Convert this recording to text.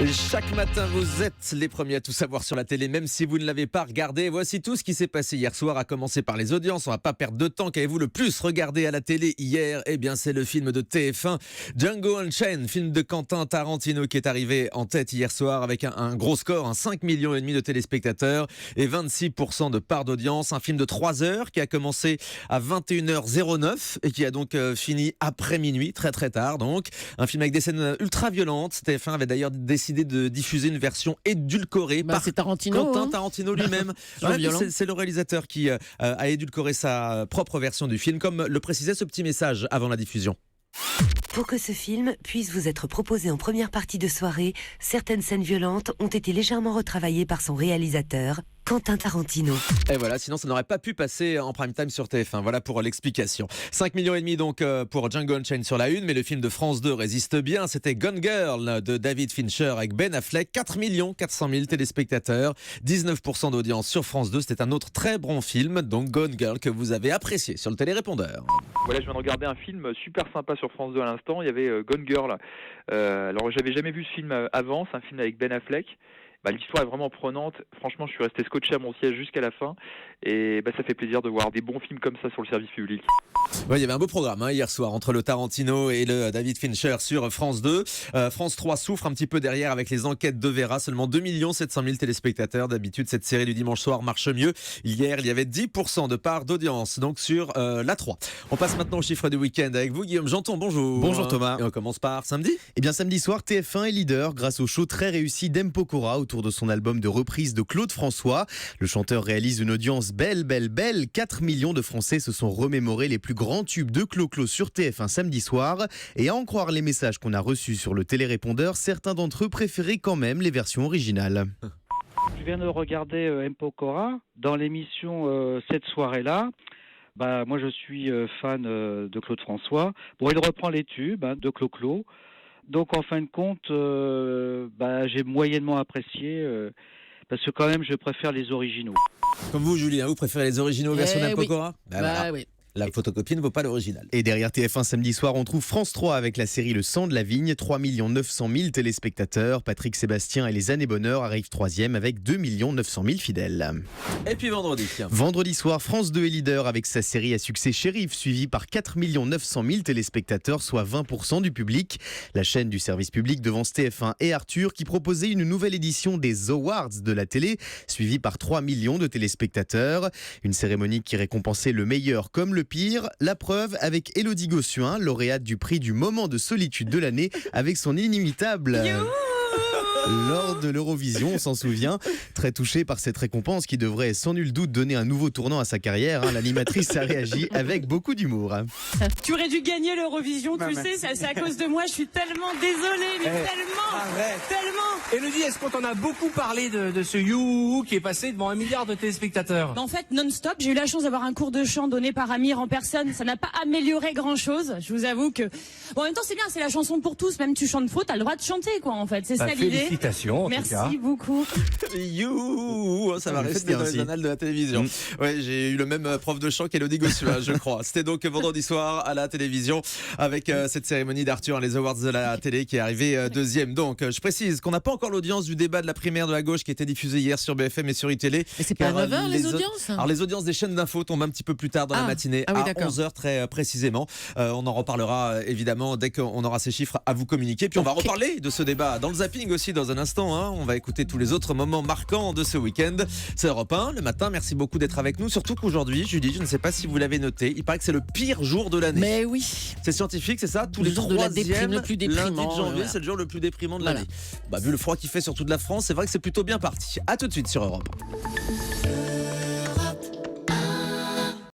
Chaque matin, vous êtes les premiers à tout savoir sur la télé, même si vous ne l'avez pas regardé. Voici tout ce qui s'est passé hier soir, à commencer par les audiences. On va pas perdre de temps. Qu'avez-vous le plus regardé à la télé hier? Eh bien, c'est le film de TF1, Django Unchained, film de Quentin Tarantino qui est arrivé en tête hier soir avec un gros score, 5,5 millions de téléspectateurs et 26% de part d'audience. Un film de 3 heures qui a commencé à 21h09 et qui a donc fini après minuit, très très tard donc. Un film avec des scènes ultra violentes. TF1 avait d'ailleurs décidé de diffuser une version édulcorée par c'est Tarantino, Quentin Tarantino lui-même. C'est le réalisateur qui a édulcoré sa propre version du film, comme le précisait ce petit message avant la diffusion. Pour que ce film puisse vous être proposé en première partie de soirée, certaines scènes violentes ont été légèrement retravaillées par son réalisateur, Quentin Tarantino. Et voilà, sinon ça n'aurait pas pu passer en prime time sur TF1. Voilà pour l'explication. 5,5 millions donc pour Django Unchained sur la une, mais le film de France 2 résiste bien. C'était Gone Girl de David Fincher avec Ben Affleck. 4 400 000 téléspectateurs, 19% d'audience sur France 2. C'était un autre très bon film, donc Gone Girl, que vous avez apprécié sur le télérépondeur. Voilà, je viens de regarder un film super sympa sur France 2 à l'instant. Il y avait Gone Girl. Alors, j'avais jamais vu ce film avant. C'est un film avec Ben Affleck. L'histoire est vraiment prenante. Franchement, je suis resté scotché à mon siège jusqu'à la fin. Et ça fait plaisir de voir des bons films comme ça sur le service public. Ouais, il y avait un beau programme hier soir entre le Tarantino et le David Fincher sur France 2. France 3 souffre un petit peu derrière avec les enquêtes de Vera. Seulement 2 700 000 téléspectateurs. D'habitude, cette série du dimanche soir marche mieux. Hier, il y avait 10% de part d'audience donc sur la 3. On passe maintenant au chiffre du week-end avec vous, Guillaume Janton. Bonjour. Bonjour Thomas. Et on commence par samedi. Eh bien, samedi soir, TF1 est leader grâce au show très réussi d'M. Pokora autour de son album de reprise de Claude François. Le chanteur réalise une audience belle. 4 millions de Français se sont remémorés les plus grands tubes de Clo-Clo sur TF1 samedi soir. Et à en croire les messages qu'on a reçus sur le télérépondeur, certains d'entre eux préféraient quand même les versions originales. Je viens de regarder M. Pokora dans l'émission Cette soirée-là. Moi, je suis fan de Claude François. Bon, il reprend les tubes de Clo-Clo. Donc, en fin de compte, j'ai moyennement apprécié parce que quand même, je préfère les originaux. Comme vous, Julie, vous préférez les originaux versions d'M. Pokora? Oui. La photocopie ne vaut pas l'original. Et derrière TF1 samedi soir, on trouve France 3 avec la série Le sang de la vigne, 3 900 000 téléspectateurs. Patrick Sébastien et les années bonheur arrivent 3e avec 2 900 000 fidèles. Et puis vendredi. Vendredi soir, France 2 est leader avec sa série à succès Shérif, suivie par 4 900 000 téléspectateurs, soit 20% du public. La chaîne du service public devance TF1 et Arthur qui proposait une nouvelle édition des Awards de la télé, suivie par 3 millions de téléspectateurs. Une cérémonie qui récompensait le meilleur comme le pire. La preuve avec Élodie Gossuin, lauréate du prix du moment de solitude de l'année avec son inimitable... Lors de l'Eurovision, on s'en souvient, très touchée par cette récompense qui devrait sans nul doute donner un nouveau tournant à sa carrière. L'animatrice a réagi avec beaucoup d'humour. Tu aurais dû gagner l'Eurovision, sais, c'est à cause de moi, je suis tellement désolée, mais tellement. Élodie, est-ce qu'on t'en a beaucoup parlé de ce You qui est passé devant 1 milliard de téléspectateurs? En fait, non-stop, j'ai eu la chance d'avoir un cours de chant donné par Amir en personne, ça n'a pas amélioré grand-chose, je vous avoue que... Bon, en même temps, c'est bien, c'est la chanson pour tous, même tu chantes faux, t'as le droit de chanter, quoi, en fait, c'est ça l'idée. Félicitations, en Merci tout cas. beaucoup. Ça va rester dans les annales de la télévision. Ouais, j'ai eu le même prof de chant qu'Élodie Gossuin, je crois. C'était donc vendredi soir à la télévision avec cette cérémonie d'Arthur, les Awards de la télé qui est arrivée deuxième. Donc, je précise qu'on n'a pas encore l'audience du débat de la primaire de la gauche qui était diffusé hier sur BFM et sur iTélé. Mais c'est pas à 9h les audiences? Alors, les audiences des chaînes d'infos tombent un petit peu plus tard dans la matinée, à 11h très précisément. On en reparlera évidemment dès qu'on aura ces chiffres à vous communiquer. Puis on va reparler de ce débat dans le zapping aussi dans un instant. On va écouter tous les autres moments marquants de ce week-end. C'est Europe 1 le matin. Merci beaucoup d'être avec nous. Surtout qu'aujourd'hui, Julie, je ne sais pas si vous l'avez noté, il paraît que c'est le pire jour de l'année. Mais oui. C'est scientifique, c'est ça? Tous les jour de la déprime, le plus lundi déprimant. de janvier, c'est le jour le plus déprimant de l'année. Vu le froid qu'il fait sur toute la France, c'est vrai que c'est plutôt bien parti. À tout de suite sur Europe 1.